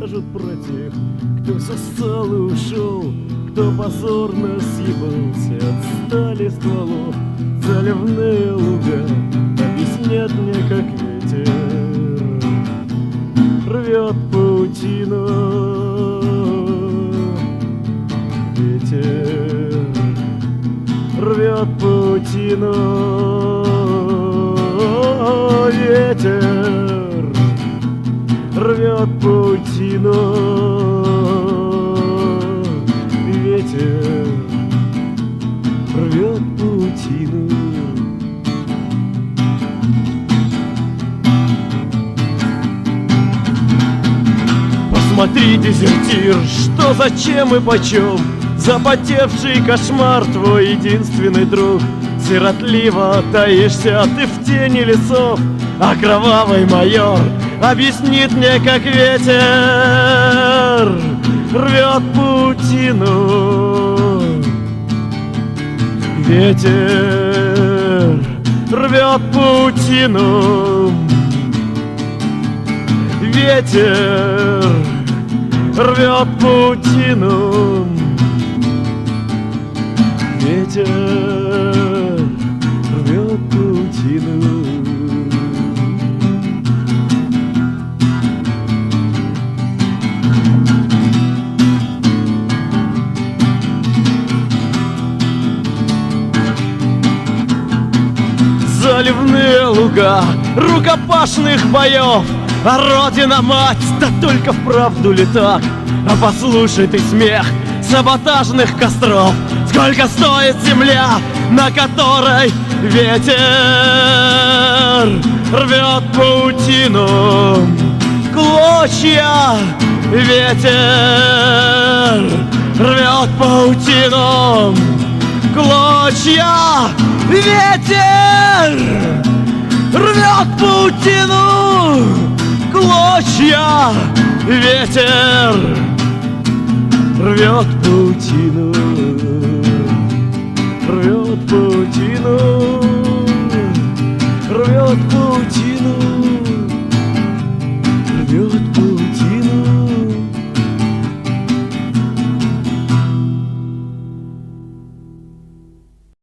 скажут про тех, кто все стал и ушел, кто позорно съебался от стали стволов. Заливные луга объяснят мне, как ветер рвет паутину. Ветер рвет паутину. Ветер рвет паутину. Ветер рвет паутину. Посмотри, дезертир, что, зачем и почем запотевший кошмар твой единственный друг. Сиротливо таишься ты в тени лесов, а кровавый майор объяснит мне, как ветер рвет паутину. Ветер рвет паутину. Ветер рвет паутину. Ветер рвет паутину. Заливные луга рукопашных боев, а родина-мать, да только вправду ли так? А послушай ты смех саботажных костров. Сколько стоит земля, на которой ветер рвет паутину? Клочья. Ветер рвет паутину. Клочья. Ветер рвет паутину. Клочья. Ветер рвет паутину.